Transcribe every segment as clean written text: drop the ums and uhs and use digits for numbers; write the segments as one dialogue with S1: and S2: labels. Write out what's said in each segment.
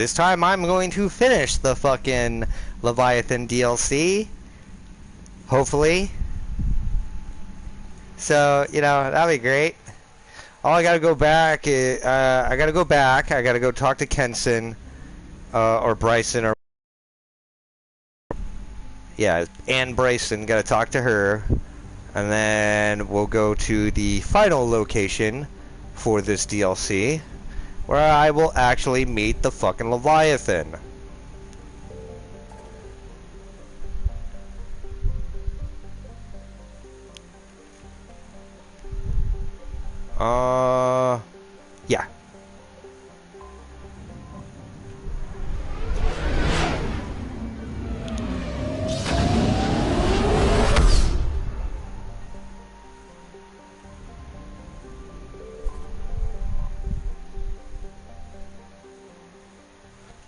S1: This time I'm going to finish the fucking Leviathan DLC. Hopefully. So, you know, that'll be great. All I gotta go back is, I gotta go back. I gotta go talk to Kenson, or Bryson, or, yeah, Ann Bryson. Gotta talk to her. And then we'll go to the final location for this DLC, where I will actually meet the fucking Leviathan. Yeah.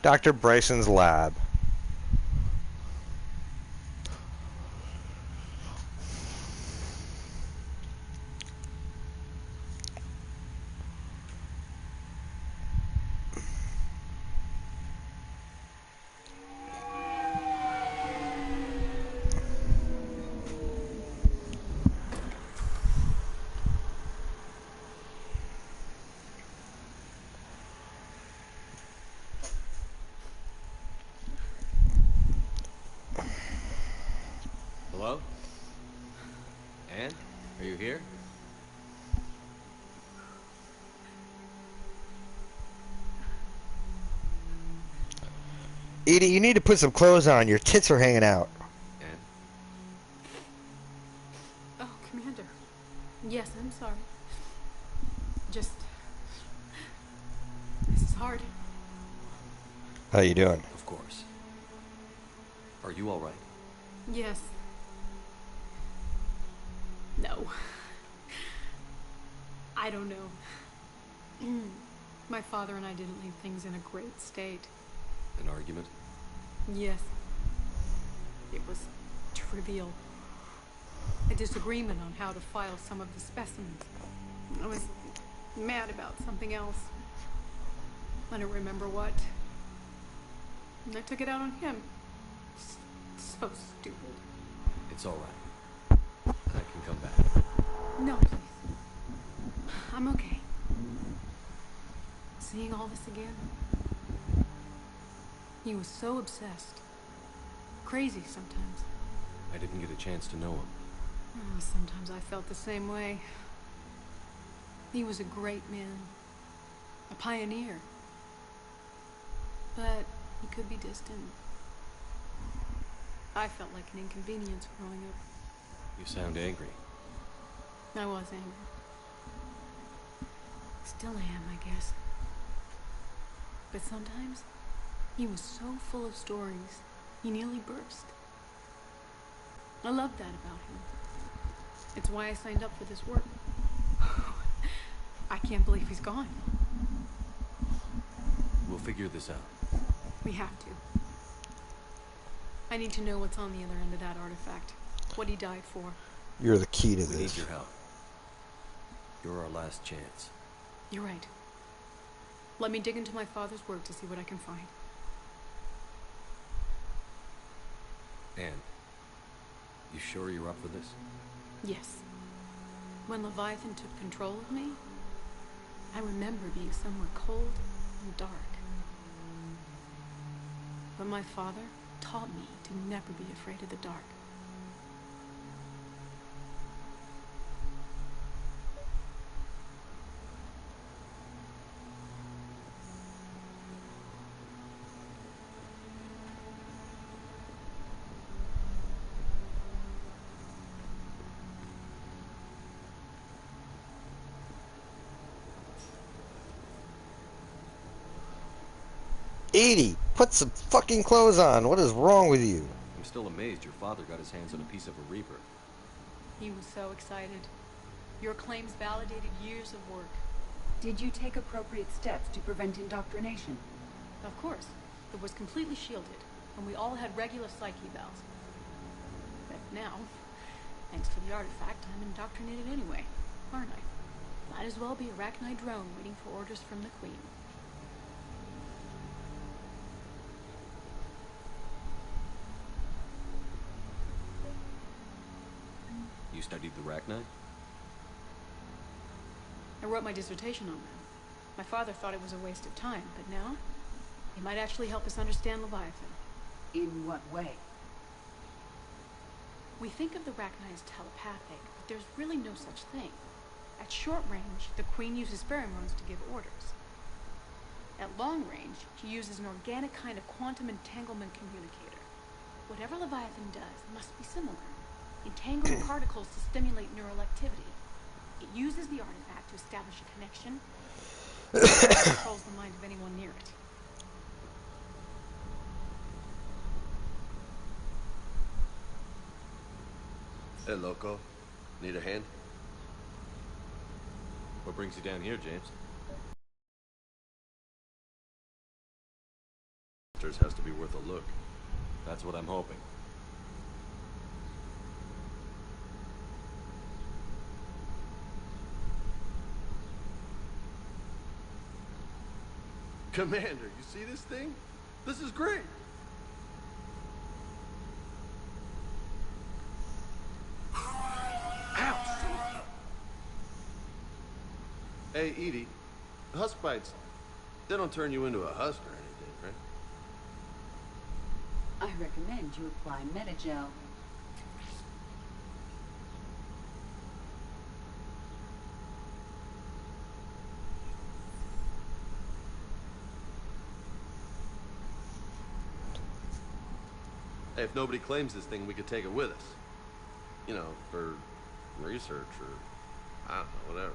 S1: Dr. Bryson's lab.
S2: Hello? Anne? Are you here?
S1: Edie, you need to put some clothes on. Your tits are hanging out.
S2: Anne?
S3: Oh, Commander. Yes, I'm sorry. Just... this is hard.
S1: How you doing?
S2: Of course. Are you all right?
S3: Yes. No. I don't know. My father and I didn't leave things in a great state.
S2: An argument?
S3: Yes. It was trivial. A disagreement on how to file some of the specimens. I was mad about something else. I don't remember what. And I took it out on him. So stupid.
S2: It's all right. I can come back.
S3: No, please. I'm okay. Seeing all this again. He was so obsessed. Crazy sometimes.
S2: I didn't get a chance to know him.
S3: Oh, sometimes I felt the same way. He was a great man. A pioneer. But he could be distant. I felt like an inconvenience growing up.
S2: You sound angry.
S3: I was angry. Still am, I guess. But sometimes, he was so full of stories, he nearly burst. I loved that about him. It's why I signed up for this work. I can't believe he's gone.
S2: We'll figure this out.
S3: We have to. I need to know what's on the other end of that artifact. What he died for.
S1: You're the key to
S2: We
S1: this.
S2: need your help. You're our last chance.
S3: You're right. Let me dig into my father's work to see what I can find.
S2: Anne, you sure you're up for this?
S3: Yes. When Leviathan took control of me, I remember being somewhere cold and dark. But my father taught me to never be afraid of the dark.
S1: Edie, put some fucking clothes on. What is wrong with you?
S2: I'm still amazed your father got his hands on a piece of a Reaper.
S3: He was so excited. Your claims validated years of work.
S4: Did you take appropriate steps to prevent indoctrination?
S3: Of course. It was completely shielded, and we all had regular psyche evals. But now, thanks to the artifact, I'm indoctrinated anyway, aren't I? Might as well be a Arachnite drone waiting for orders from the Queen.
S2: studied the Rachni?
S3: I wrote my dissertation on them. My father thought it was a waste of time, but now, it might actually help us understand Leviathan.
S4: In what way?
S3: We think of the Rachni as telepathic, but there's really no such thing. At short range, the Queen uses pheromones to give orders. At long range, she uses an organic kind of quantum entanglement communicator. Whatever Leviathan does must be similar, entangling particles to stimulate neural activity. It uses the artifact to establish a connection, and controls the mind of anyone near it.
S5: Hey, loco. Need a hand?
S2: What brings you down here, James?
S5: Has to be worth a look.
S2: That's what I'm hoping.
S5: Commander, you see this thing? This is great. Hey, Edie, husk bites, they don't turn you into a husk or anything, right?
S4: I recommend you apply Metagel.
S5: Hey, if nobody claims this thing, we could take it with us. You know, for research or, I don't know, whatever.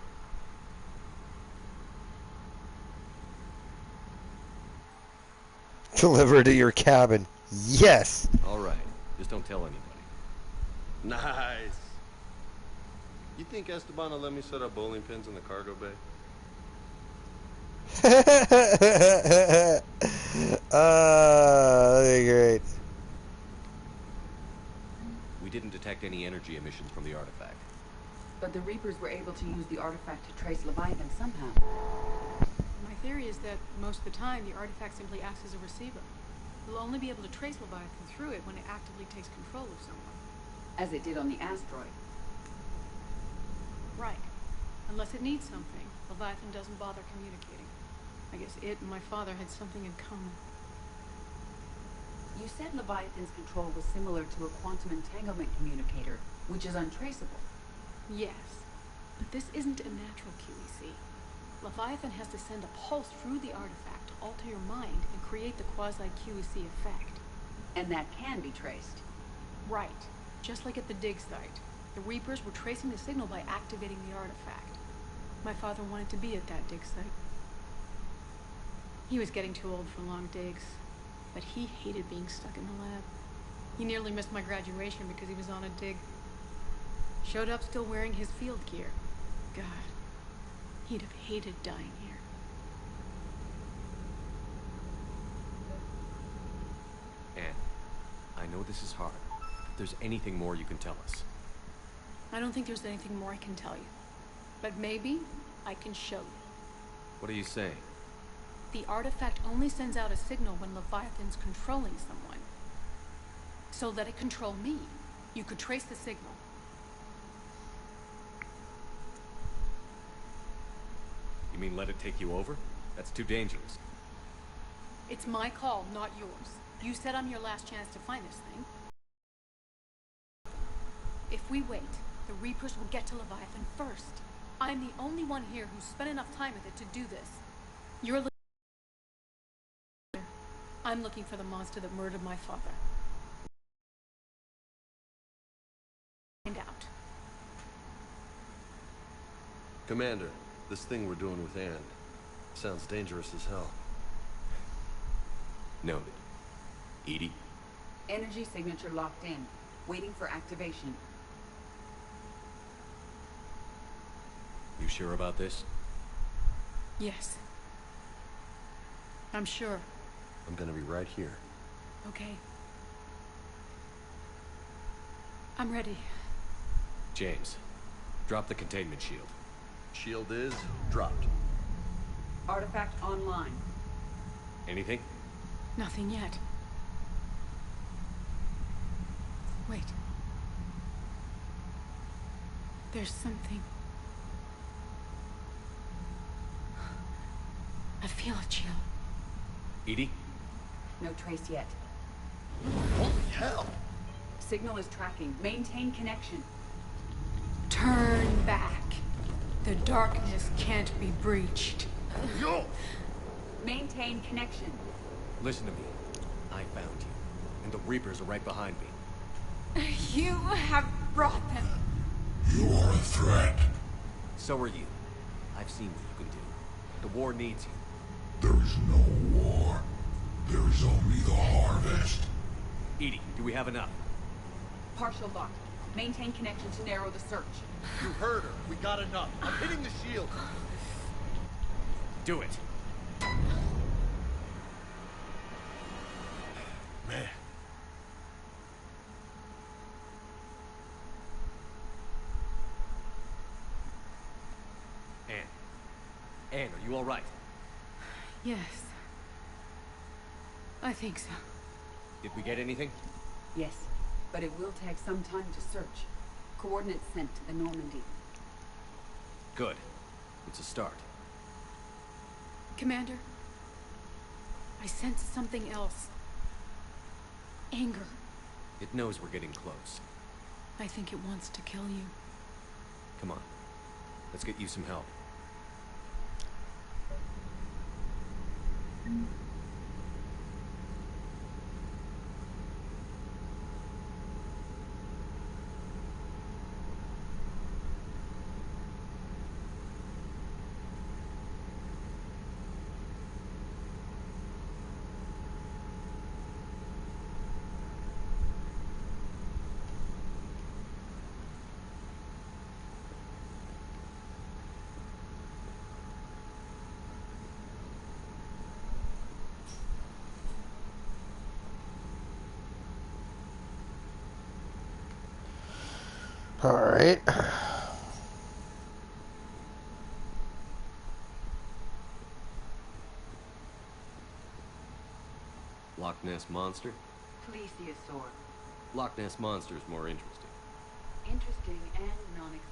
S1: Deliver to your cabin. Yes!
S2: All right. Just don't tell anybody.
S5: Nice. You think Esteban will let me set up bowling pins in the cargo bay?
S1: That'd be great.
S2: We didn't detect any energy emissions from the artifact.
S4: But the Reapers were able to use the artifact to trace Leviathan somehow.
S3: My theory is that most of the time, the artifact simply acts as a receiver. We'll only be able to trace Leviathan through it when it actively takes control of someone.
S4: As it did on the asteroid.
S3: Right. Unless it needs something, Leviathan doesn't bother communicating. I guess it and my father had something in common.
S4: You said Leviathan's control was similar to a quantum entanglement communicator, which is untraceable.
S3: Yes, but this isn't a natural QEC. Leviathan has to send a pulse through the artifact to alter your mind and create the quasi-QEC effect.
S4: And that can be traced.
S3: Right. Just like at the dig site. The Reapers were tracing the signal by activating the artifact. My father wanted to be at that dig site. He was getting too old for long digs, but he hated being stuck in the lab. He nearly missed my graduation because he was on a dig. Showed up still wearing his field gear. God, he'd have hated dying here.
S2: Anne, I know this is hard. If there's anything more you can tell us.
S3: I don't think there's anything more I can tell you. But maybe I can show you.
S2: What are you saying?
S3: The artifact only sends out a signal when Leviathan's controlling someone. So let it control me. You could trace the signal.
S2: You mean let it take you over? That's too dangerous.
S3: It's my call, not yours. You said I'm your last chance to find this thing. If we wait, the Reapers will get to Leviathan first. I'm the only one here who's spent enough time with it to do this. You're I'm looking for the monster that murdered my father. Find out.
S5: Commander, this thing we're doing with Anne sounds dangerous as hell.
S2: Noted. Edie?
S4: Energy signature locked in, waiting for activation.
S2: You sure about this?
S3: Yes. I'm sure.
S5: I'm gonna be right here.
S3: Okay. I'm ready.
S2: James, drop the containment shield.
S5: Shield is dropped.
S4: Artifact online.
S2: Anything?
S3: Nothing yet. Wait. There's something. I feel a chill.
S2: Edie?
S4: No trace yet.
S5: Holy hell!
S4: Signal is tracking. Maintain connection.
S3: Turn back. The darkness can't be breached.
S5: Yo!
S4: Maintain connection.
S2: Listen to me. I found you. And the Reapers are right behind me.
S3: You have brought them.
S6: You are a threat.
S2: So are you. I've seen what you can do. The war needs you.
S6: There is no war. There is only the harvest.
S2: Edie, do we have enough?
S4: Partial lock. Maintain connection to narrow the search.
S5: You heard her. We got enough. I'm hitting the shield.
S2: Do it.
S5: Man.
S2: Anne, are you all right?
S3: Yes. I think so.
S2: Did we get anything?
S4: Yes, but it will take some time to search. Coordinates sent to the Normandy.
S2: Good. It's a start.
S3: Commander, I sense something else. Anger.
S2: It knows we're getting close.
S3: I think it wants to kill you.
S2: Come on. Let's get you some help.
S1: All right.
S5: Loch Ness Monster?
S4: Plesiosaur.
S5: Loch Ness Monster is more interesting.
S4: Interesting and non-existent.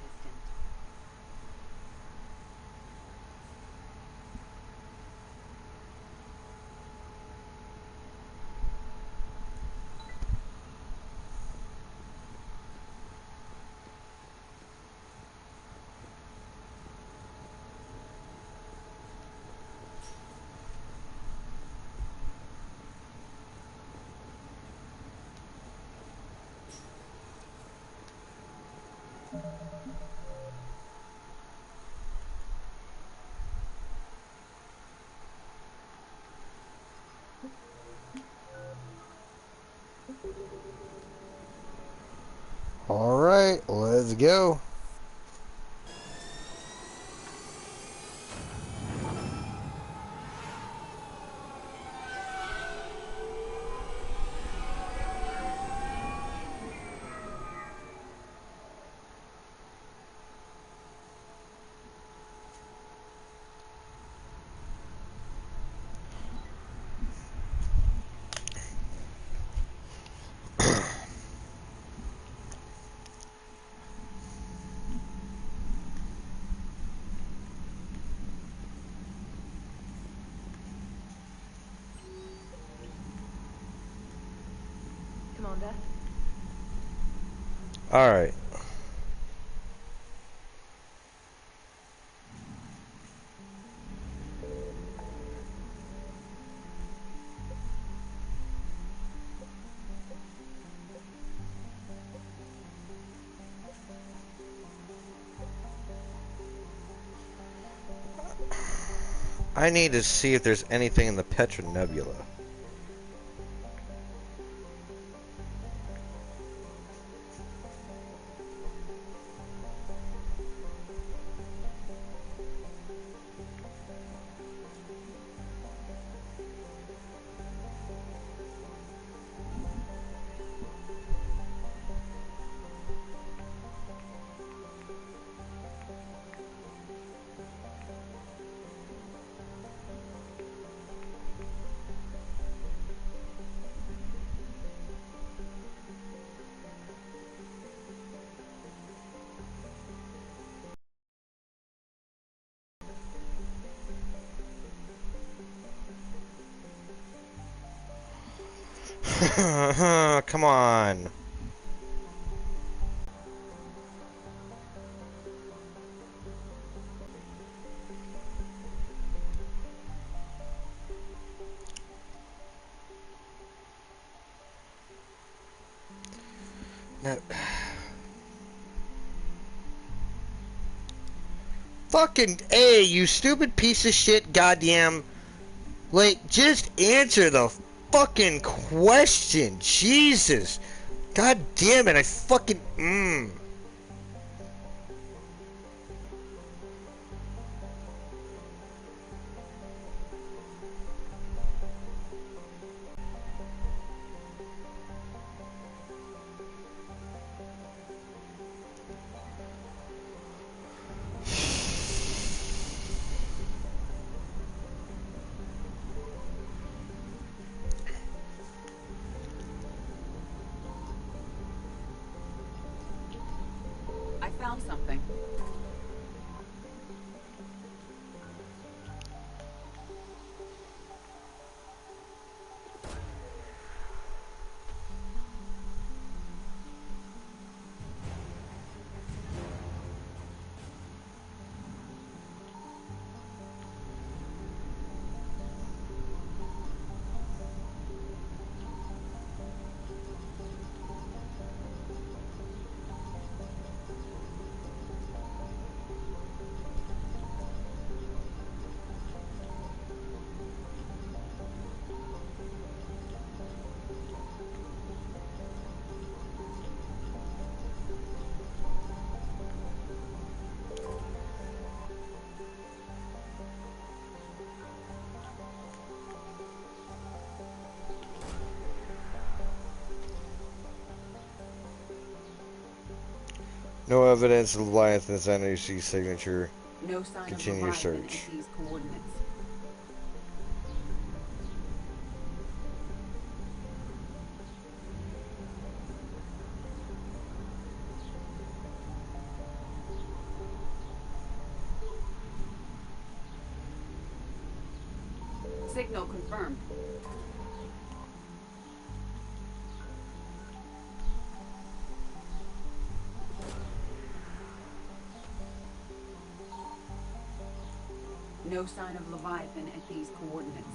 S1: All right, let's go.
S7: Commander.
S1: All right. I need to see if there's anything in the Petra Nebula. Come on. No. Fucking A, you stupid piece of shit, goddamn. Like, just answer the fucking question. Jesus. God damn it, I fucking.
S4: I found something.
S1: No evidence of Leviathan's NAC signature.
S4: No sign
S1: Continue
S4: of Leviathan
S1: search.
S4: at these coordinates. Signal confirmed. No sign of Leviathan at these coordinates.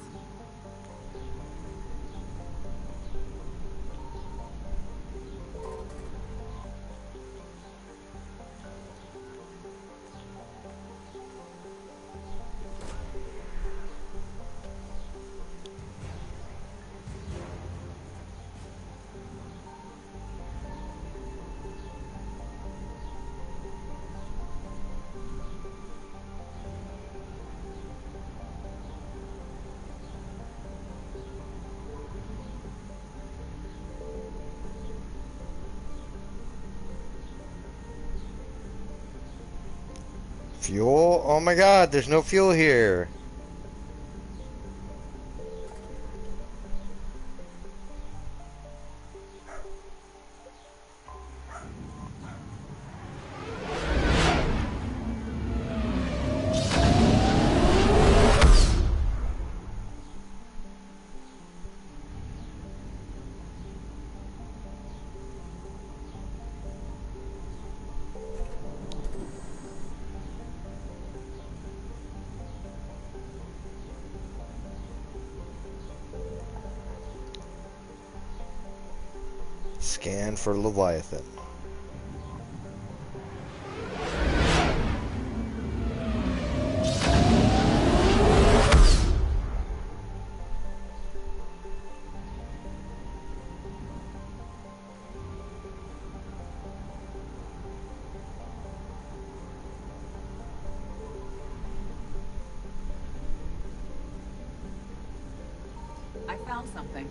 S1: Fuel? Oh my god, there's no fuel here. Scan for Leviathan.
S4: I found something.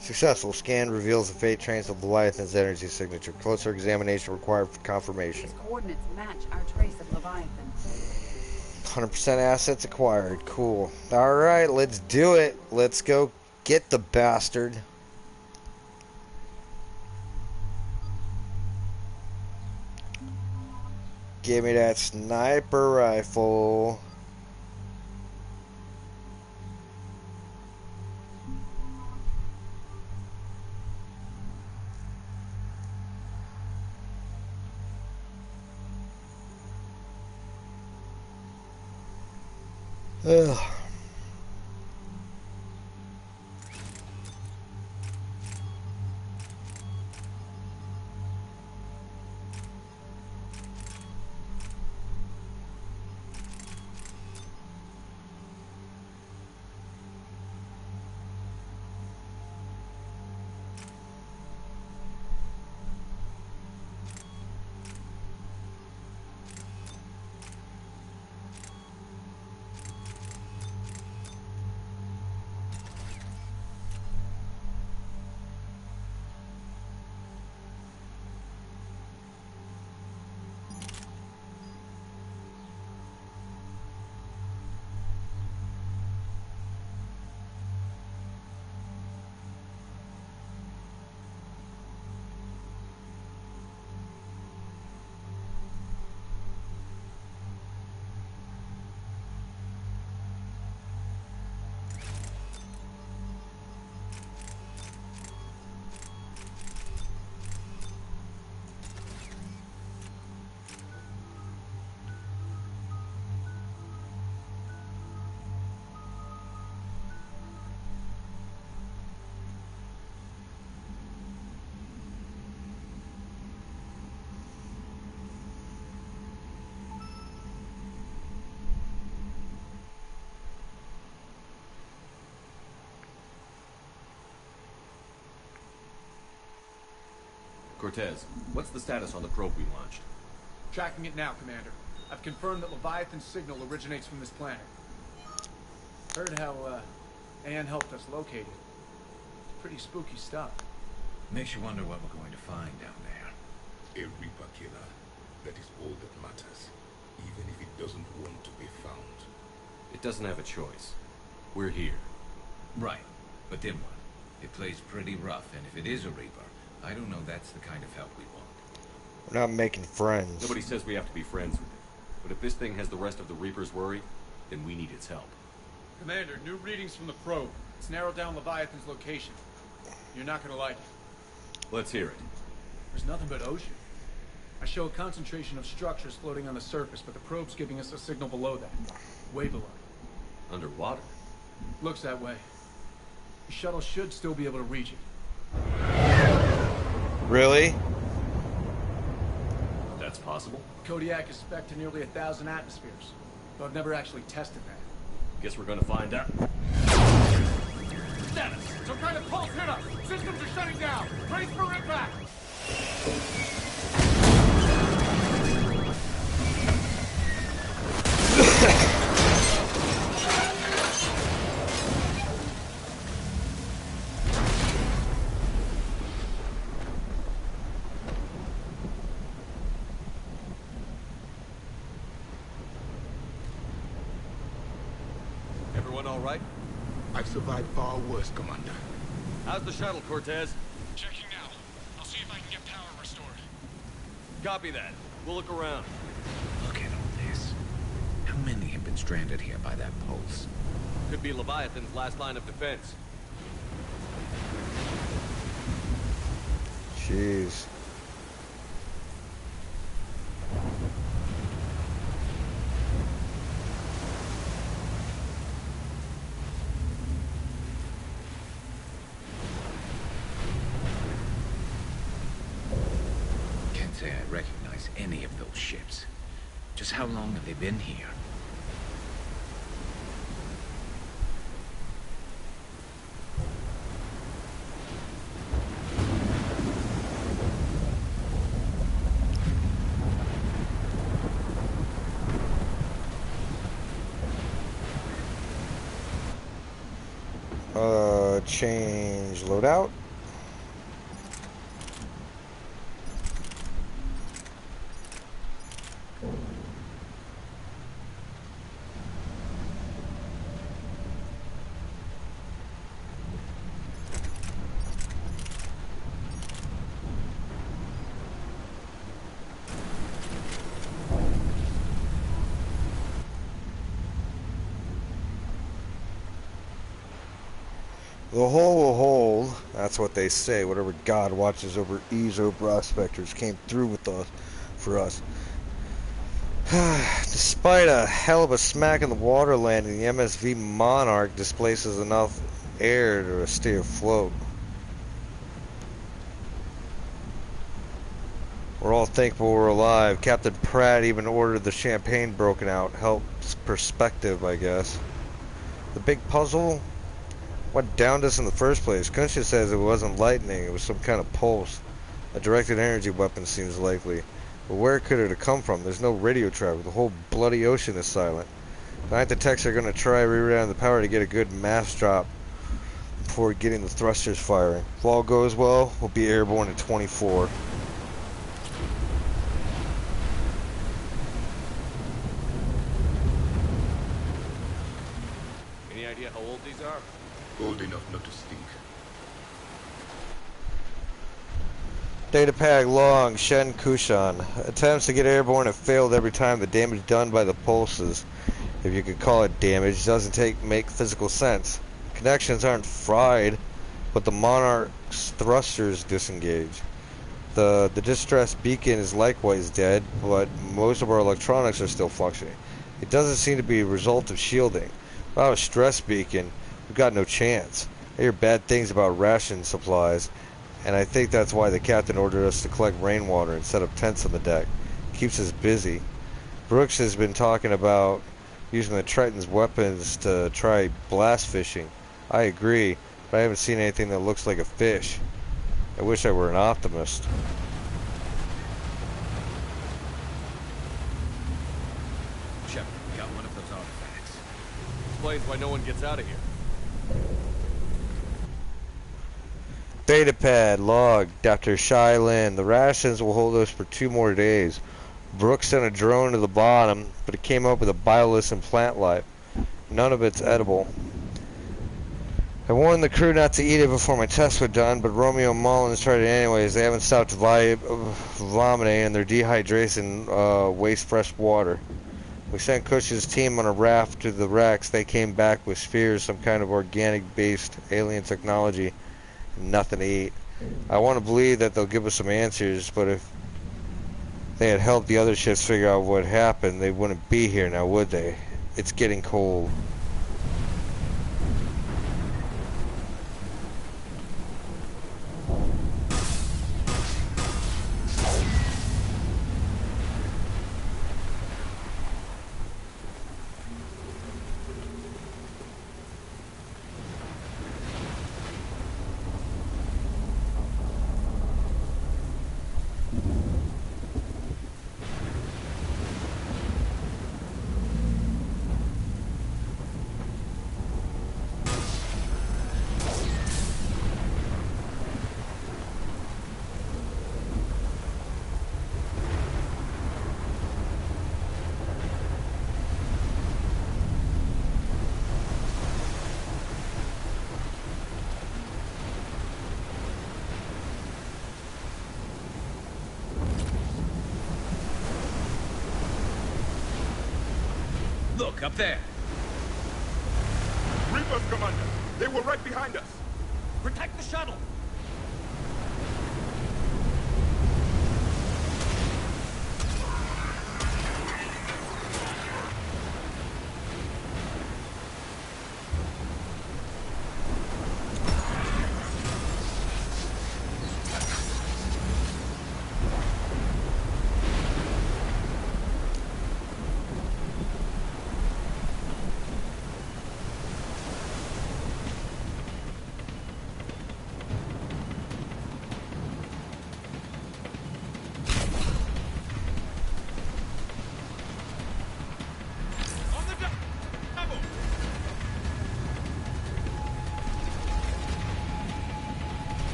S1: Successful. Scan reveals the fate trace of Leviathan's energy signature. Closer examination required for confirmation.
S4: These coordinates match our trace of Leviathan.
S1: 100% assets acquired. Cool. Alright, let's do it. Let's go get the bastard. Give me that sniper rifle. Ugh.
S2: Cortez, what's the status on the probe we launched?
S7: Tracking it now, Commander. I've confirmed that Leviathan's signal originates from this planet. Heard how, Anne helped us locate it. Pretty spooky stuff.
S8: Makes you wonder what we're going to find down there.
S6: A Reaper killer. That is all that matters. Even if it doesn't want to be found.
S2: It doesn't have a choice. We're here.
S8: Right, but then what? It plays pretty rough, and if it is a Reaper, I don't know that's the kind of help we want.
S1: We're not making friends.
S2: Nobody says we have to be friends with it. But if this thing has the rest of the Reapers worried, then we need its help.
S7: Commander, new readings from the probe. It's narrowed down Leviathan's location. You're not gonna like it.
S2: Let's hear it.
S7: There's nothing but ocean. I show a concentration of structures floating on the surface, but the probe's giving us a signal below that. Way below.
S2: Underwater?
S7: Looks that way. The shuttle should still be able to reach it.
S1: Really?
S2: That's possible.
S7: Kodiak is spec'd to nearly 1,000 atmospheres, though I've never actually tested that.
S2: Guess we're gonna find out.
S7: Status! Some kind of pulse hit us! Systems are shutting down! Brace for impact!
S2: Everyone all right?
S6: I've survived far worse, Commander.
S2: How's the shuttle, Cortez?
S7: Checking now. I'll see if I can get power restored.
S2: Copy that. We'll look around.
S8: Look at all this. How many have been stranded here by that pulse?
S2: Could be Leviathan's last line of defense.
S1: Jeez.
S8: Can't say I recognize any of those ships. Just how long have they been here?
S1: Change loadout. The hole will hold. That's what they say. Whatever God watches over EZO prospectors came through with us for us. Despite a hell of a smack in the water landing, the MSV Monarch displaces enough air to stay afloat. We're all thankful we're alive. Captain Pratt even ordered the champagne broken out. Helps perspective, I guess. The big puzzle? What downed us in the first place? Kunsha says it wasn't lightning, it was some kind of pulse. A directed energy weapon seems likely. But where could it have come from? There's no radio traffic. The whole bloody ocean is silent. Tonight the techs are going to try rerouting the power to get a good mass drop before getting the thrusters firing. If all goes well, we'll be airborne in 24.
S2: Any idea how old these are?
S6: Old enough not to stink.
S1: Datapad log, Shen Kushan. Attempts to get airborne have failed every time. The damage done by the pulses, if you could call it damage, doesn't make physical sense. Connections aren't fried, but the Monarch's thrusters disengage. The distress beacon is likewise dead, but most of our electronics are still functioning. It doesn't seem to be a result of shielding. Without a stress beacon, we've got no chance. I hear bad things about ration supplies, and I think that's why the captain ordered us to collect rainwater and set up tents on the deck. Keeps us busy. Brooks has been talking about using the Triton's weapons to try blast fishing. I agree, but I haven't seen anything that looks like a fish. I wish I were an optimist.
S2: Shepard, we got one of those artifacts. Explains why no one gets out of here.
S1: Datapad log, Dr. Shai Lin. The rations will hold us for 2 more days. Brooks sent a drone to the bottom, but it came up with a bioless and plant life. None of it's edible. I warned the crew not to eat it before my tests were done, but Romeo and Mullins tried it anyways. They haven't stopped vomiting, and their dehydration wastes fresh water. We sent Cush's team on a raft to the wrecks. They came back with spheres, some kind of organic-based alien technology. Nothing to eat. I want to believe that they'll give us some answers, but if they had helped the other ships figure out what happened, they wouldn't be here now, would they? It's getting cold.
S8: Look, up there.
S6: Reapers, Commander! They were right behind us!
S2: Protect the shuttle!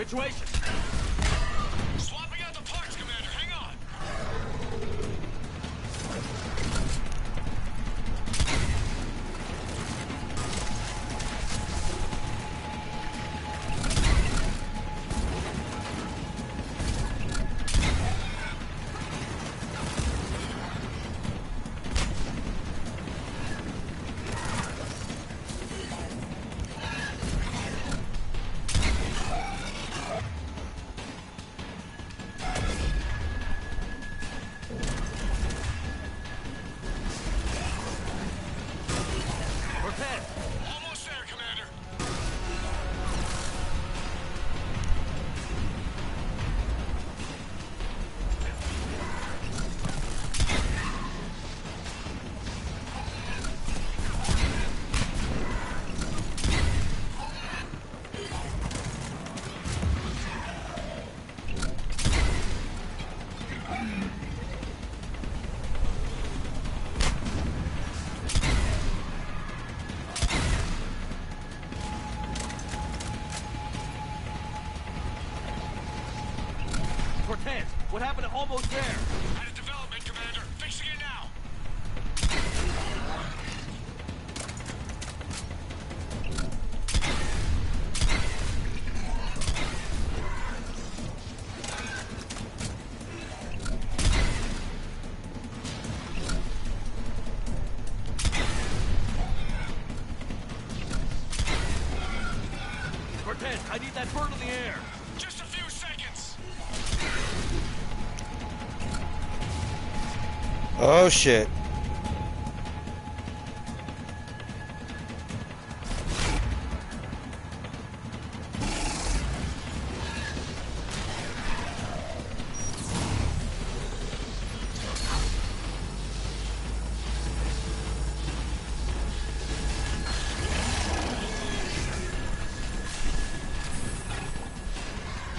S2: situation?
S9: Swapping out the parts, Commander. Hang on.
S2: Cortez!
S9: Almost there, Commander.
S2: Cortez, what happened to almost there?
S9: Had a development, Commander. Fixing it now.
S2: Cortez, I need that bird in the air.
S9: Just a few seconds.
S1: Oh shit.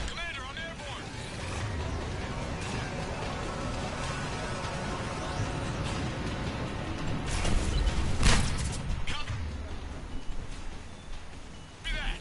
S9: Commander, I'm airborne. Copy that.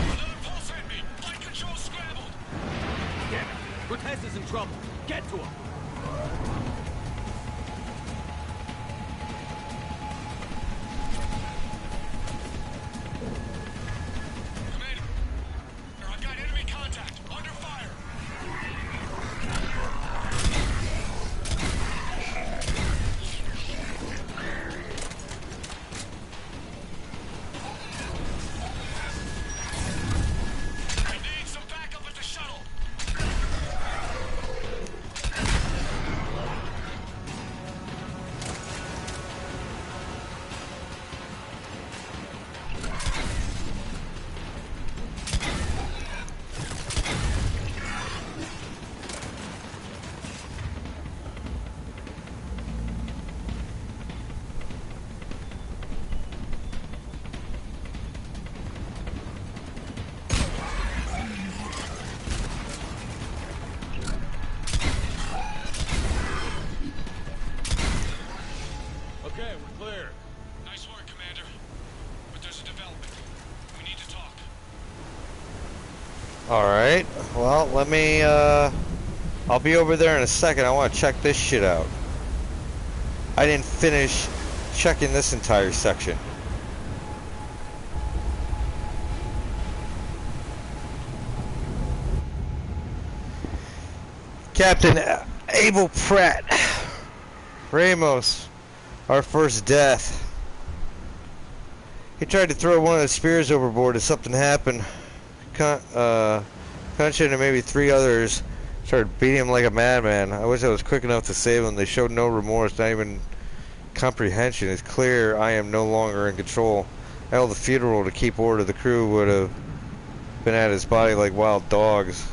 S9: Another pulse hit me. Flight control scrambled.
S2: Damn it. Cortez is in trouble. Get to him.
S9: Commander, I've got enemy contact. Under fire. I need some backup at the shuttle.
S2: Okay, we're clear.
S9: Nice work, Commander. But there's a development. We need to talk.
S1: Alright. Well, let me, I'll be over there in a second. I want to check this shit out. I didn't finish checking this entire section. Captain Abel Pratt. Ramos. Our first death. He tried to throw one of the spears overboard as something happened. Kunshin and maybe 3 others started beating him like a madman. I wish I was quick enough to save him. They showed no remorse, not even comprehension. It's clear I am no longer in control. I held the funeral to keep order. The crew would have been at his body like wild dogs.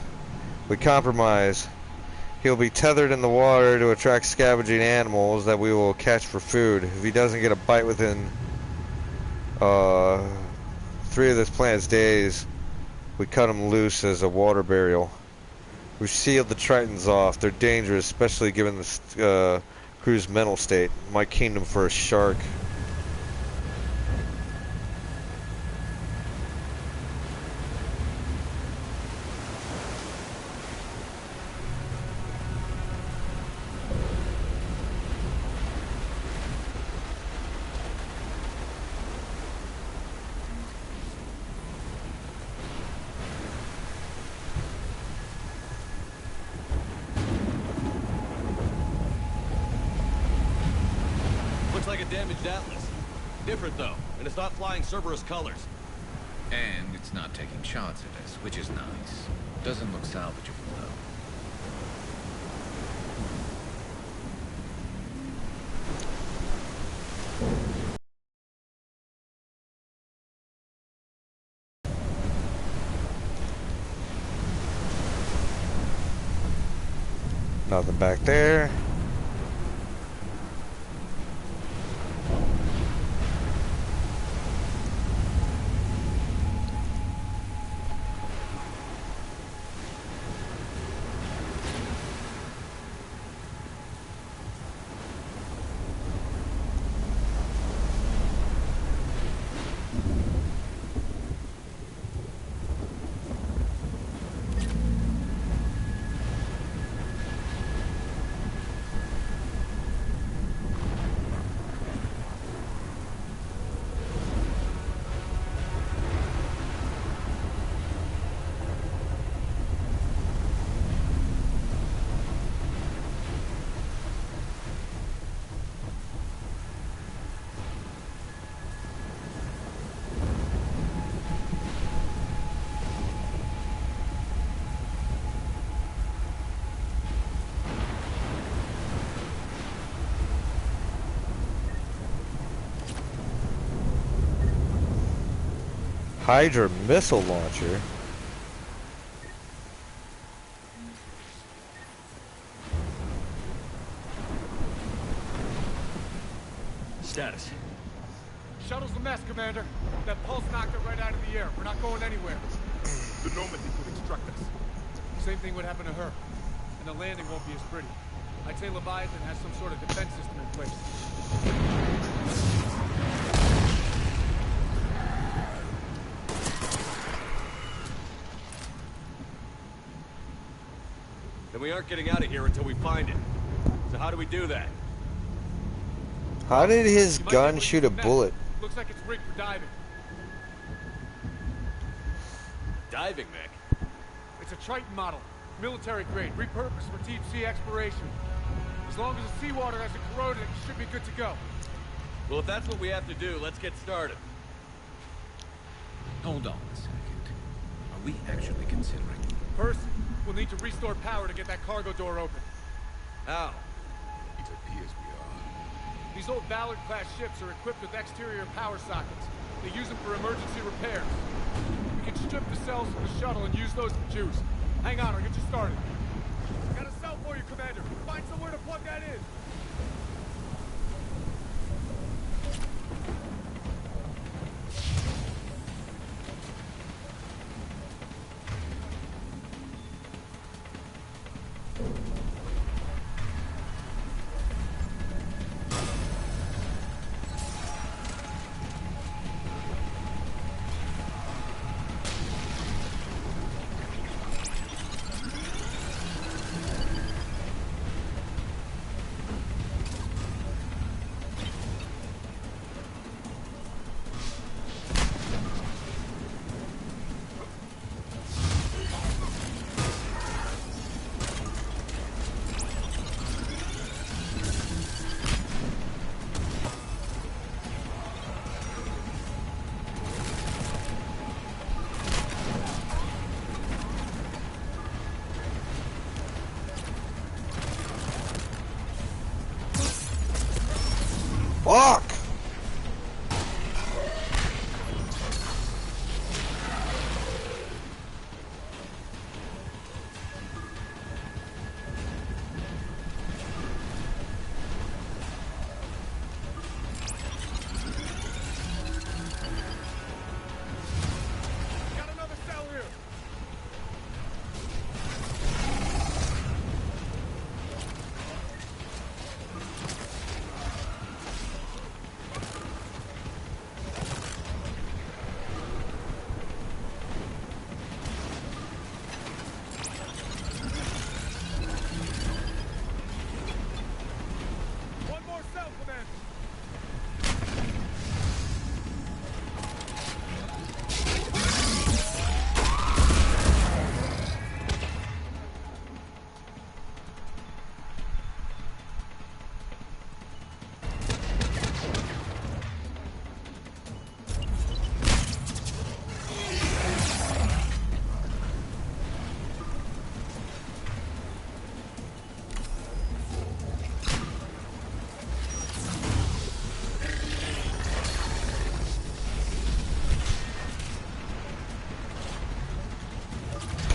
S1: We compromise. He'll be tethered in the water to attract scavenging animals that we will catch for food. If he doesn't get a bite within 3 of this planet's days, we cut him loose as a water burial. We've sealed the Tritons off. They're dangerous, especially given the crew's mental state. My kingdom for a shark.
S5: Like a damaged Atlas. Different though, and it's not flying Cerberus colors.
S8: And it's not taking shots at us, which is nice. Doesn't look salvageable, though.
S1: Nothing back there. Hydra missile launcher.
S9: Status.
S7: Shuttle's a mess, Commander. That pulse knocked it right out of the air. We're not going anywhere.
S6: The Normandy could extract us.
S7: Same thing would happen to her. And the landing won't be as pretty. I'd say Leviathan has some sort of defense system in place.
S5: Then we aren't getting out of here until we find it. So how do we do that?
S1: How did his
S7: You might
S1: gun
S7: be able to
S1: shoot
S7: use
S1: a
S7: the mech.
S1: bullet?
S7: Looks like it's rigged for diving.
S5: Diving mech?
S7: It's a Triton model. Military grade, repurposed for deep sea exploration. As long as the seawater hasn't corroded, it should be good to go.
S5: Well, if that's what we have to do, let's get started.
S8: Hold on a second. Are we actually considering?
S7: First, we'll need to restore power to get that cargo door open.
S5: How?
S6: It appears we are.
S7: These old Ballard-class ships are equipped with exterior power sockets. They use them for emergency repairs. We can strip the cells from the shuttle and use those for juice. Hang on, I'll get you started. Got a cell for you, Commander. Find somewhere to plug that in.
S1: Fuck!
S7: Got another cell here. One more cell, Commander.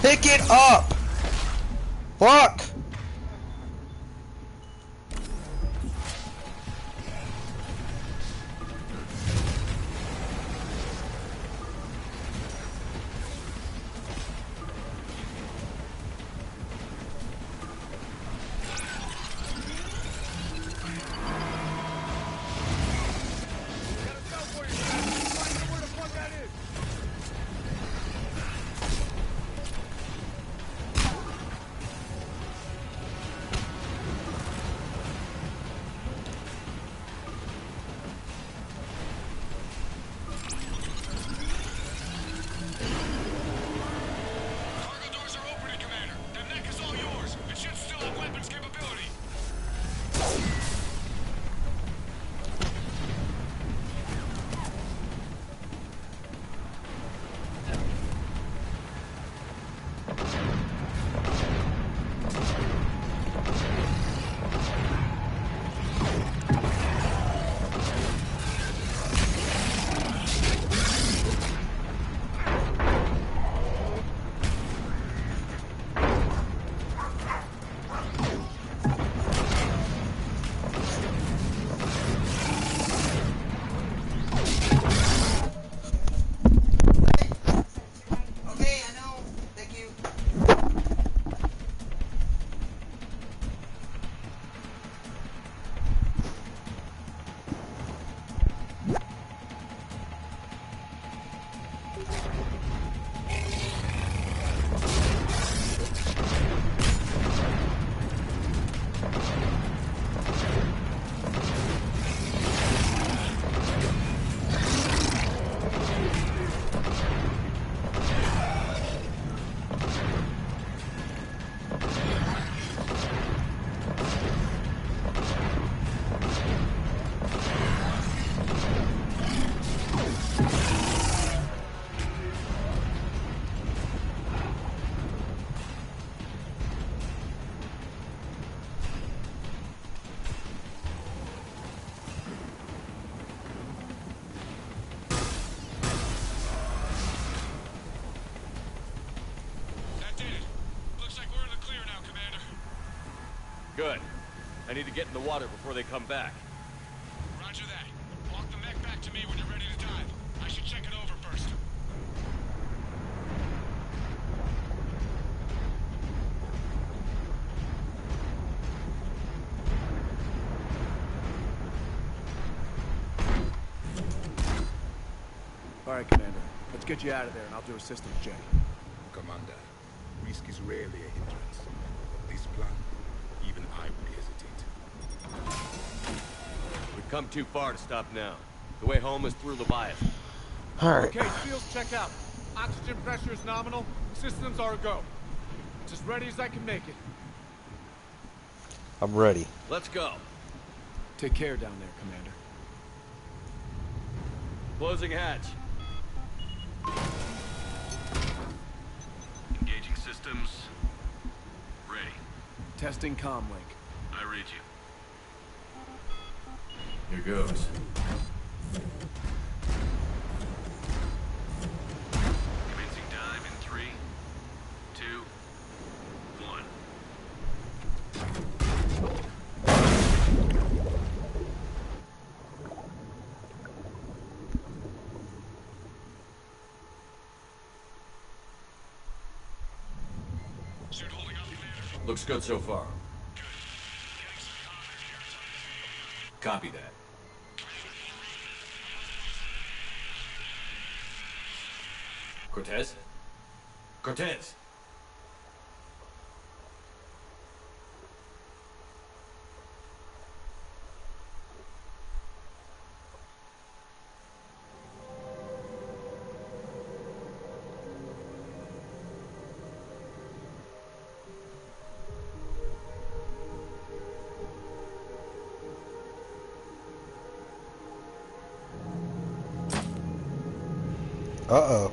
S1: Pick it up! Fuck!
S7: Got a cell for you. Find somewhere to plug that in.
S9: Cargo doors are opening, Commander. The neck is all yours. It should still have weapons capability.
S1: Okay, I know. Thank you.
S9: That did it. Looks like we're in the clear now, Commander.
S2: Good. I need to get in the water before they come back.
S9: Roger that. Walk the mech back to me when you're ready to dive. I should check it over first.
S7: All right, Commander. Let's get you out of there, and I'll do a systems check.
S6: Commander, risk is rarely a hindrance. But this plan, even I would hesitate.
S2: We've come too far to stop now. The way home is through Leviathan.
S1: Alright.
S7: Okay, seals check out. Oxygen pressure is nominal. Systems are a go. It's as ready as I can make it.
S1: I'm ready.
S2: Let's go.
S7: Take care down there, Commander.
S2: Closing hatch.
S9: Engaging systems. Ready.
S7: Testing comlink.
S9: I read you.
S2: Here goes.
S9: Commencing dive in 3, 2, 1. Suit holding up, Commander.
S2: Looks good so far.
S9: Good. Getting some contact here in time.
S2: Copy that. Cortez? Cortez!
S1: Uh-oh.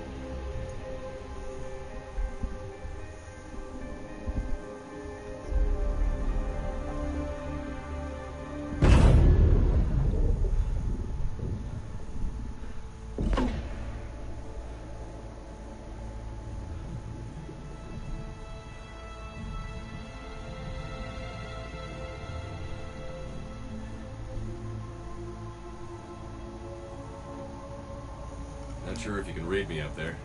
S2: Not sure if you can read me up there.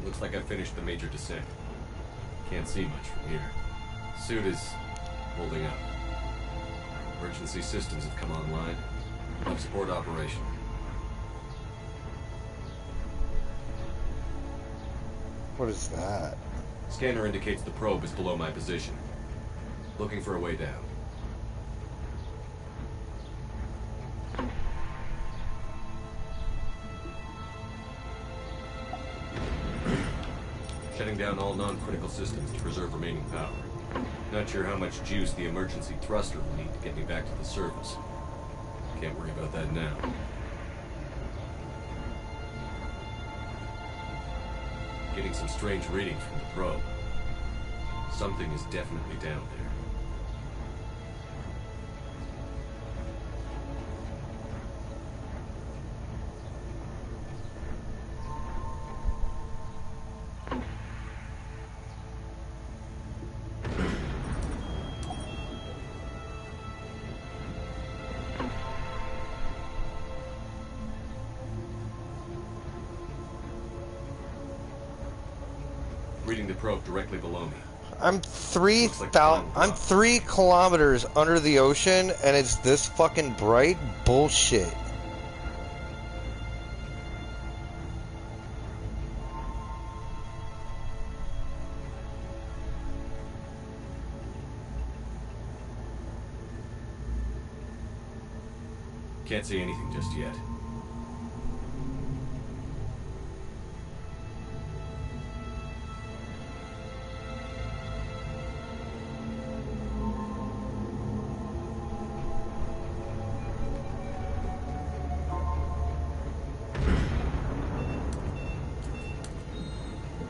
S2: Looks like I finished the major descent. Can't see much from here. Suit is holding up. Emergency systems have come online. Life support operation.
S1: What is that?
S2: Scanner indicates the probe is below my position. Looking for a way down. Shutting down all non-critical systems to preserve remaining power. Not sure how much juice the emergency thruster will need to get me back to the surface. Can't worry about that now. Getting some strange readings from the probe. Something is definitely down there. Reading the probe directly below me.
S1: I'm
S2: Looks like time
S1: I'm
S2: drop.
S1: 3 kilometers under the ocean and it's this fucking bright? Bullshit.
S2: Can't see anything just yet.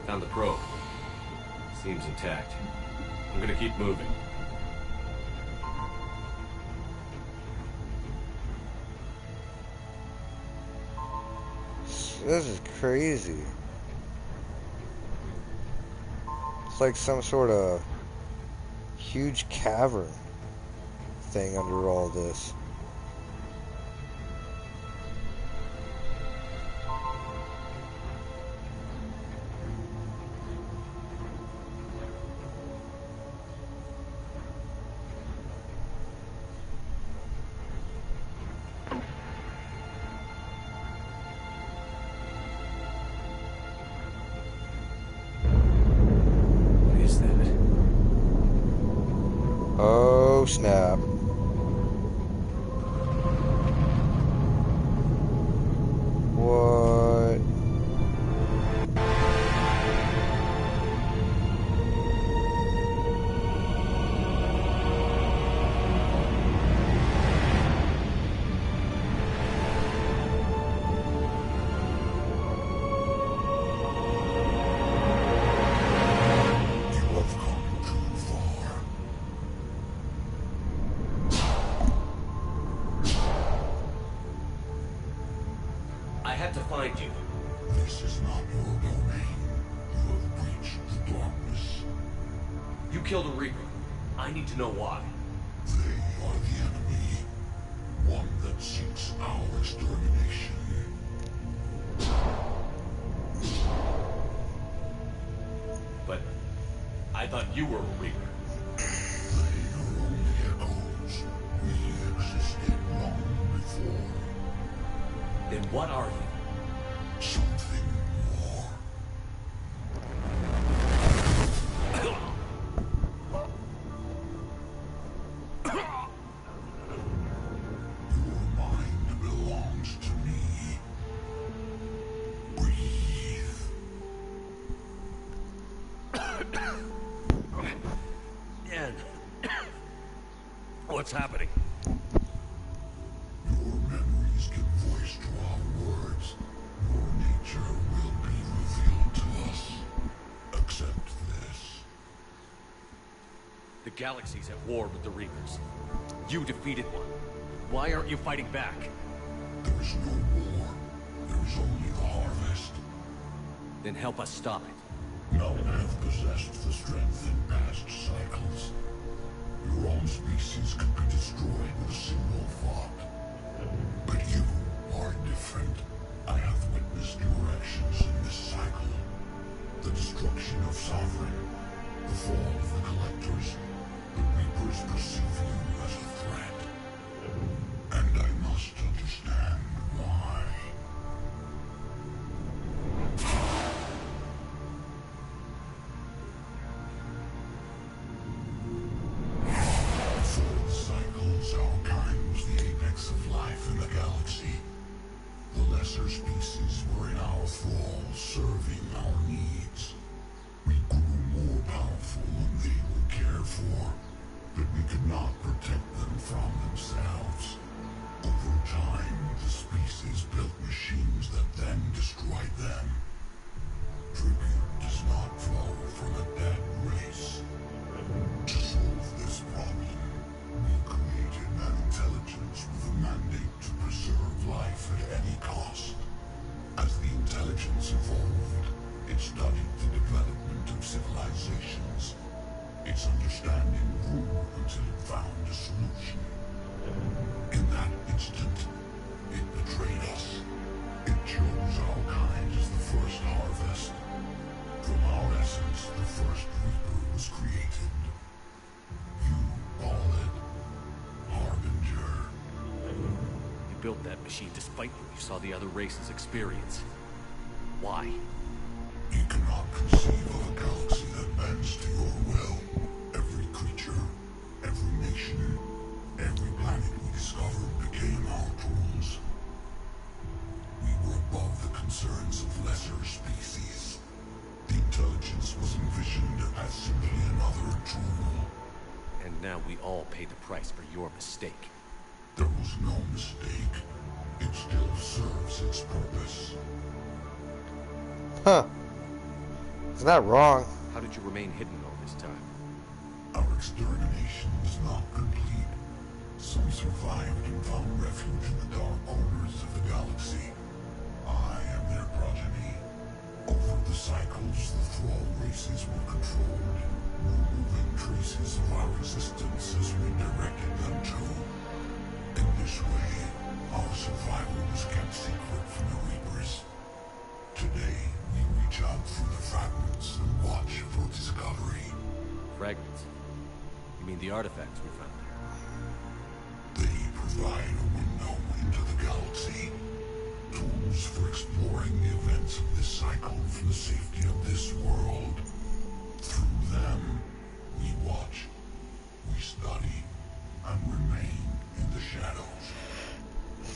S2: Found the probe. Seems intact. I'm gonna keep moving.
S1: This is crazy. It's like some sort of huge cavern thing under all this.
S2: What is that?
S1: Oh, snap. What?
S6: You have come too far.
S2: find you.
S6: This is not your domain. You have breached the darkness.
S2: You killed a Reaper. I need to know why.
S6: They are the enemy. One that seeks our extermination.
S2: But I thought you were a Reaper.
S6: They are only echoes. We existed long before.
S2: Then what are you?
S6: Something more. Your mind belongs to me. Breathe.
S2: Dan. What's happening?
S6: Your memories give voice to our words. Your nature will be revealed to us. Accept this.
S2: The galaxy's at war with the Reapers. You defeated one. Why aren't you fighting back?
S6: There is no war. There is only the harvest.
S2: Then help us stop it.
S6: None have possessed the strength in past cycles. Your own species could be destroyed with a single thought. But you are different. I have witnessed your actions in this cycle. The destruction of Sovereign, the fall of the Collectors. The Reapers perceive you as a threat. And I must understand why. Before the cycles, our kind was the apex of life in the galaxy. The lesser species were in our thrall, serving our needs. We grew more powerful and they were cared for, but we could not protect them from themselves. Over time, the species built machines that then destroyed them. Tribute does not flow from a dead race. To solve this problem, we created an intelligence with a mandate to preserve life at any cost. As the intelligence evolved, it studied the development of civilizations. Its understanding grew until it found a solution. In that instant, it betrayed us. It chose our kind as the first harvest. From our essence, the first Reaper was created. You call it Harbinger.
S2: You built that machine despite what you saw the other races experience. Why?
S6: You cannot conceive of a galaxy that bends to your will. Every creature, every nation, every planet we discovered became our tools. We were above the concerns of lesser species. The intelligence was envisioned as simply another tool.
S2: And now we all pay the price for your mistake.
S6: There was no mistake. It still serves its purpose.
S1: Huh. Isn't that wrong?
S2: How did you remain hidden all this time?
S6: Our extermination was not complete. Some survived and found refuge in the dark corners of the galaxy. I am their progeny. Over the cycles, the thrall races were controlled, removing traces of our existence as we directed them to. In this way, our survival was kept secret from the Reapers. Today, we reach out through the fragments and watch for discovery.
S2: Fragments? You mean the artifacts we found there?
S6: They provide a window into the galaxy. Tools for exploring the events of this cycle from the safety of this world. Through them, we watch, we study, and remain in the shadows.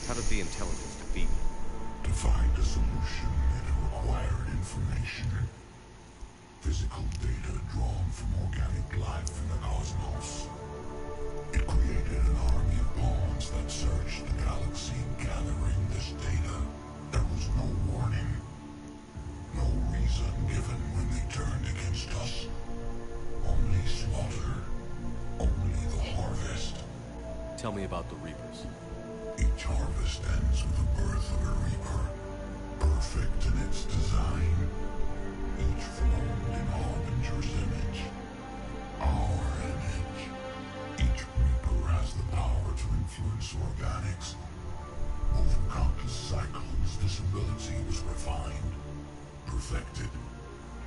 S2: How did the intelligence defeat you?
S6: To find a solution, it required information. Physical data drawn from organic life in the cosmos. It created an army of pawns that searched the galaxy, gathering this data. There was no warning. No reason given when they turned against us. Only slaughter. Only the harvest.
S2: Tell me about the Reapers.
S6: Each harvest ends with the birth of a Reaper. perfect in its design, each formed in Harbinger's image. Our image. Each Reaper has the power to influence organics. Over countless cycles, this ability was refined, perfected,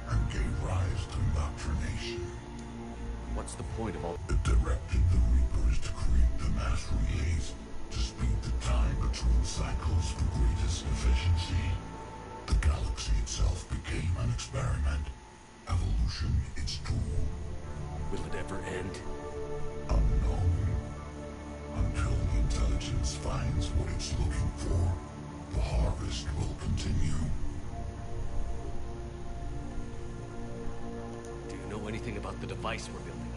S6: and gave rise to indoctrination.
S5: What's the point of all...
S6: It directed the Reapers to create the mass relays to speed the time between cycles for greatest efficiency. The galaxy itself became an experiment. Evolution its tool.
S5: Will it ever end?
S6: Unknown. Until the intelligence finds what it's looking for, the harvest will continue.
S5: Do you know anything about the device we're building?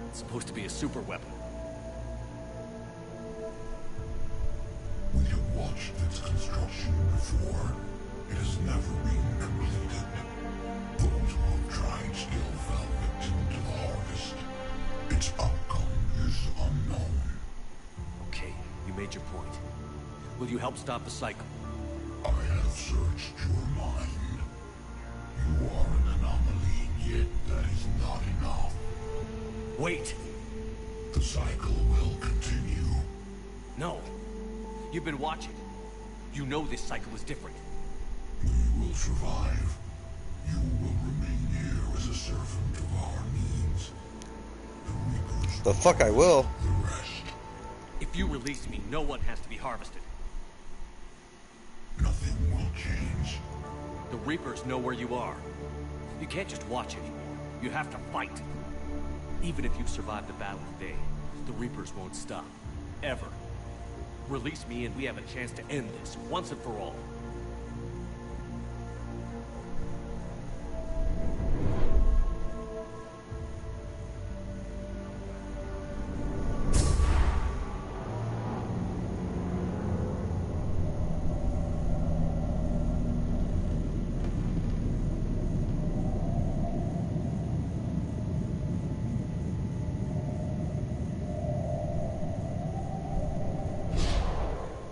S5: It's supposed to be a super weapon.
S6: We have watched its construction before. It has never been completed. Those who have tried still fell victim to the harvest. Its outcome is unknown.
S5: Okay, you made your point. Will you help stop the cycle?
S6: I have searched your mind. You are an anomaly, yet that is not enough.
S5: Wait!
S6: The cycle will continue.
S5: No. You've been watching. You know this cycle is different.
S6: We will survive. You will remain here as a servant of our needs. The Reapers
S1: The fuck I will.
S6: the rest.
S5: If you release me, no one has to be harvested.
S6: Nothing will change.
S5: The Reapers know where you are. You can't just watch anymore. You have to fight. Even if you survive the battle today, the Reapers won't stop. Ever. Release me and we have a chance to end this, once and for all.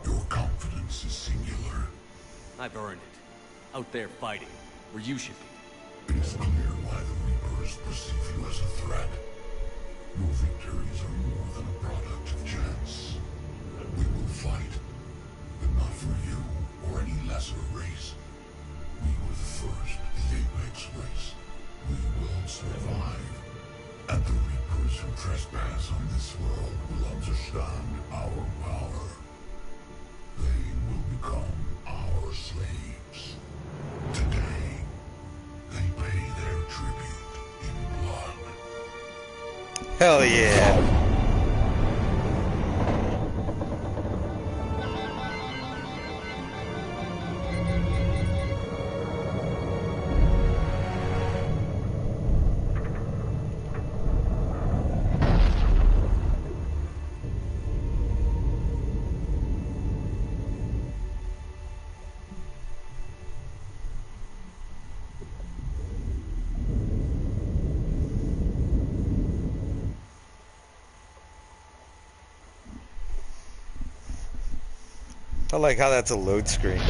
S6: Your confidence is singular.
S5: I've earned it. Out there fighting, where you should be.
S6: It is clear why the Reapers perceive you as a threat. Your victories are more than a product of chance. We will fight, but not for you or any lesser race. We were the first, the Apex race. We will survive. And the Reapers who trespass on this world will understand our power. They will become our slaves. Today, they pay their tribute in blood.
S1: Hell yeah. I like how that's a load screen.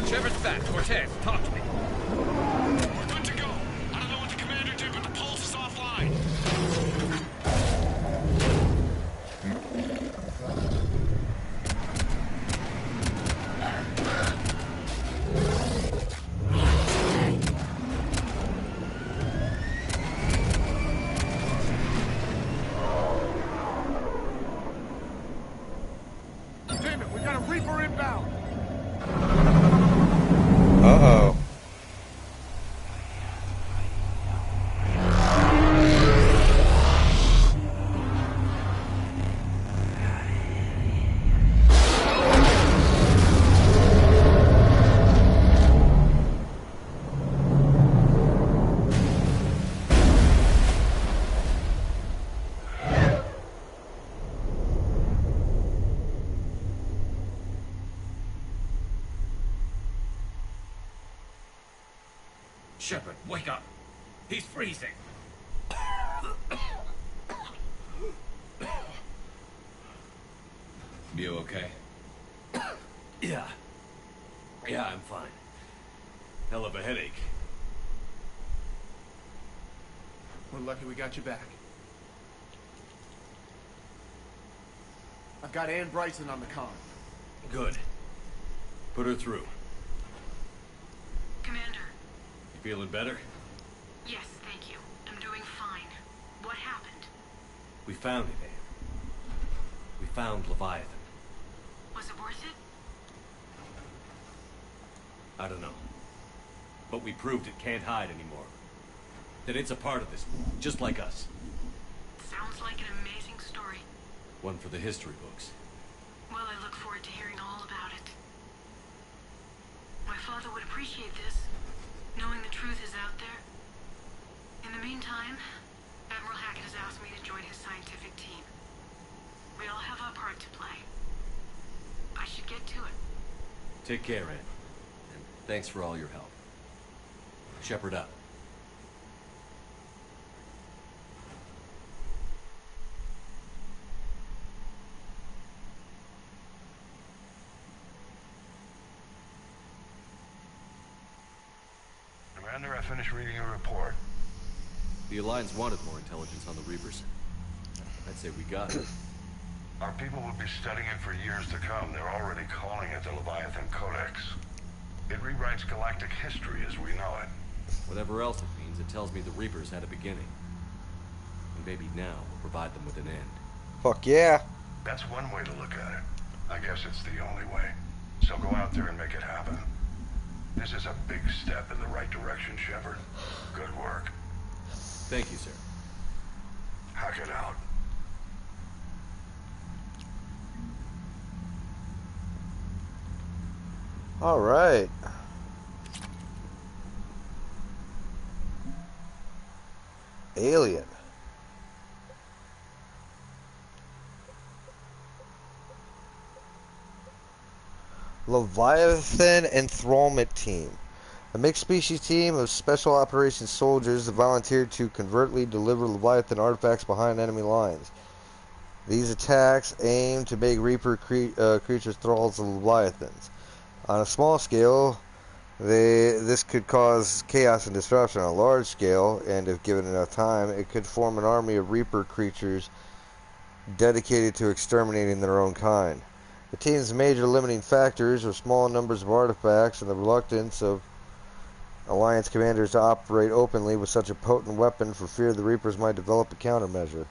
S9: Trevor's back. Cortez, talk to me. We're good to go. I don't know what the commander did, but the pulse is offline.
S8: Shepard, wake up. He's freezing. You okay?
S5: Yeah. Yeah, I'm fine. Hell of a headache.
S7: We're lucky we got you back. I've got Ann Bryson on the con.
S5: Good. Put her through.
S3: Commander.
S5: You feeling better?
S3: Yes, thank you. I'm doing fine. What happened?
S5: We found it, Anne. We found Leviathan.
S3: Was it worth it?
S5: I don't know. But we proved it can't hide anymore. That it's a part of this war, just like us.
S3: Sounds like an amazing story.
S5: One for the history books.
S3: Well, I look forward to hearing all about it. My father would appreciate this, knowing the truth is out there. In the meantime, Admiral Hackett has asked me to join his scientific team. We all have our part to play. I should get to it.
S5: Take care, Anne. And thanks for all your help. Shepard up.
S6: Commander, I finished reading your report.
S5: The Alliance wanted more intelligence on the Reapers. I'd say we got it.
S6: Our people will be studying it for years to come. They're already calling it the Leviathan Codex. It rewrites galactic history as we know it.
S5: Whatever else it means, it tells me the Reapers had a beginning. And maybe now will provide them with an end.
S1: Fuck yeah.
S6: That's one way to look at it. I guess it's the only way. So go out there and make it happen. This is a big step in the right direction, Shepard. Good work.
S5: Thank you, sir.
S6: Hack it out.
S1: All right. Alien. Leviathan Enthrallment Team. A mixed species team of special operations soldiers that volunteered to covertly deliver Leviathan artifacts behind enemy lines. These attacks aim to make Reaper creatures thralls of Leviathans. On a small scale, this could cause chaos and disruption. On a large scale, and if given enough time, it could form an army of Reaper creatures dedicated to exterminating their own kind. The team's major limiting factors are small numbers of artifacts and the reluctance of Alliance commanders to operate openly with such a potent weapon for fear the Reapers might develop a countermeasure.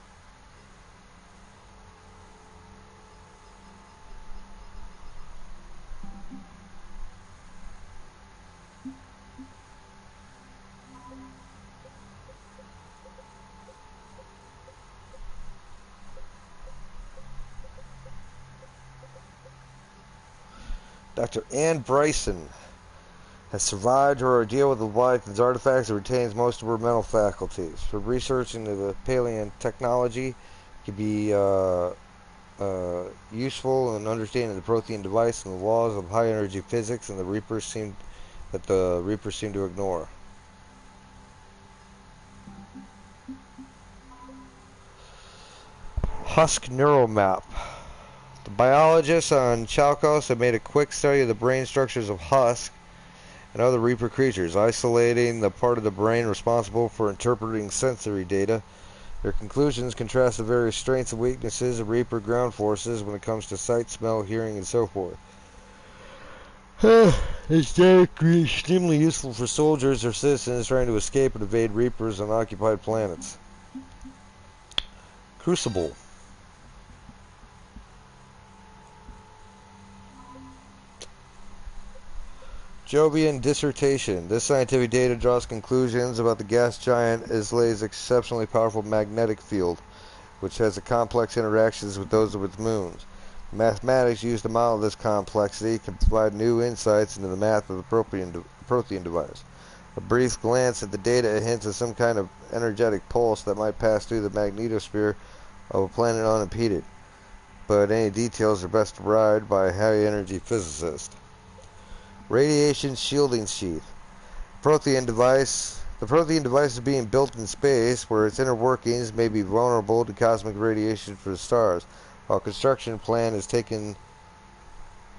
S1: Dr. Ann Bryson has survived her ordeal with the Leviathan's artifacts and retains most of her mental faculties. Her research into the paleontechnology can be useful in understanding the Prothean device and the laws of high-energy physics, and the Reapers seem to ignore. Husk neural map. The biologists on Chalkos have made a quick study of the brain structures of Husk and other Reaper creatures, isolating the part of the brain responsible for interpreting sensory data. Their conclusions contrast the various strengths and weaknesses of Reaper ground forces when it comes to sight, smell, hearing, and so forth. This data could be extremely useful for soldiers or citizens trying to escape and evade Reapers on occupied planets. Crucible. Jovian dissertation. This scientific data draws conclusions about the gas giant Islay's exceptionally powerful magnetic field, which has complex interactions with those of its moons. Mathematics used to model this complexity can provide new insights into the math of the Prothean device. A brief glance at the data hints at some kind of energetic pulse that might pass through the magnetosphere of a planet unimpeded, but any details are best derived by a high-energy physicist. Radiation shielding sheath. Prothean device. The Prothean device is being built in space, where its inner workings may be vulnerable to cosmic radiation from the stars. While construction plan is taken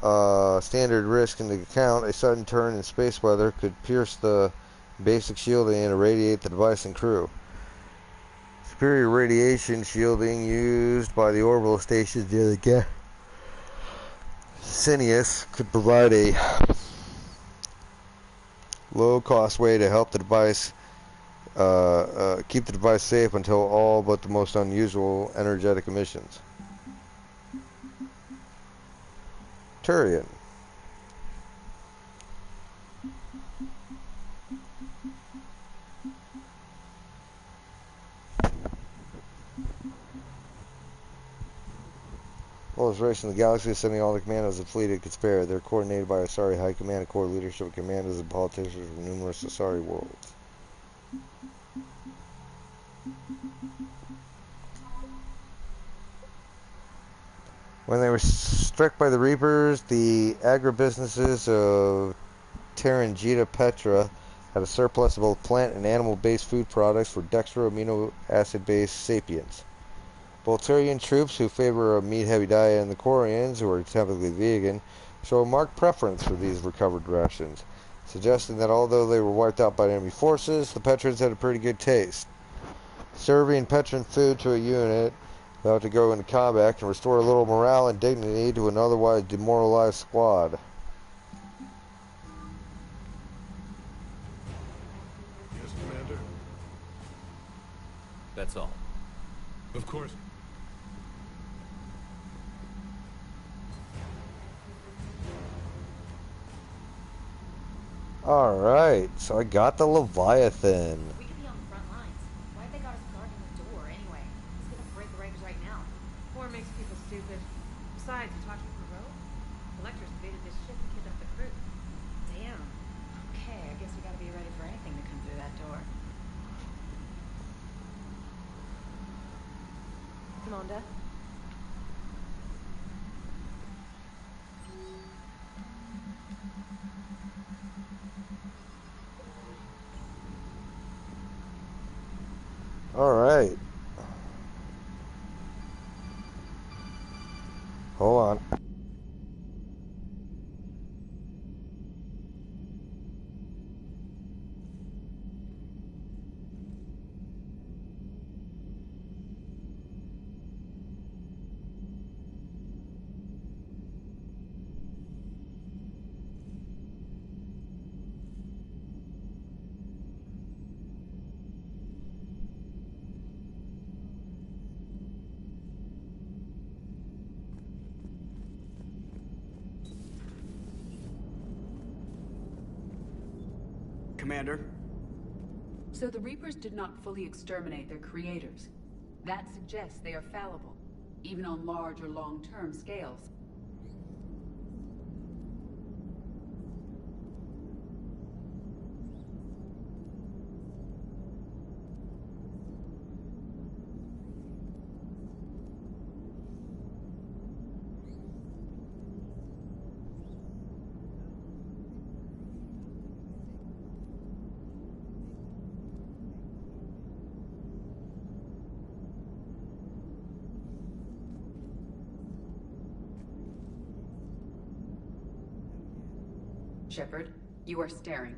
S1: standard risk into account, a sudden turn in space weather could pierce the basic shielding and irradiate the device and crew. Superior radiation shielding used by the orbital stations near the Sinius could provide a low-cost way to help the device keep the device safe until all but the most unusual energetic emissions. Turian. Well, as racing the galaxy, sending all the commandos of the fleet it could spare. They're coordinated by Asari High Command and core leadership of commanders and politicians from numerous Asari worlds. When they were struck by the Reapers, the agribusinesses of Tarangita Petra had a surplus of both plant and animal-based food products for dextro amino acid-based sapiens. Both Turian troops who favor a meat-heavy diet and the Quarians, who are typically vegan, show a marked preference for these recovered rations, suggesting that although they were wiped out by enemy forces, the Petrans had a pretty good taste. Serving Petran food to a unit about to go into combat can restore a little morale and dignity to an otherwise demoralized squad.
S7: Yes, Commander.
S5: That's all.
S7: Of course.
S1: Alright, so I got the Leviathan.
S10: We could be on the front lines. Why'd they got us guarding the door anyway? It's gonna break the regs right now.
S3: War makes people stupid. Besides, you talked to Perot? Electors invaded this ship and kidnapped the crew.
S10: Damn. Okay, I guess we gotta be ready for anything to come through that door. Commander?
S1: Alright. Hold on.
S5: Commander?
S4: So the Reapers did not fully exterminate their creators. That suggests they are fallible, even on large or long-term scales. Shepard, you are staring.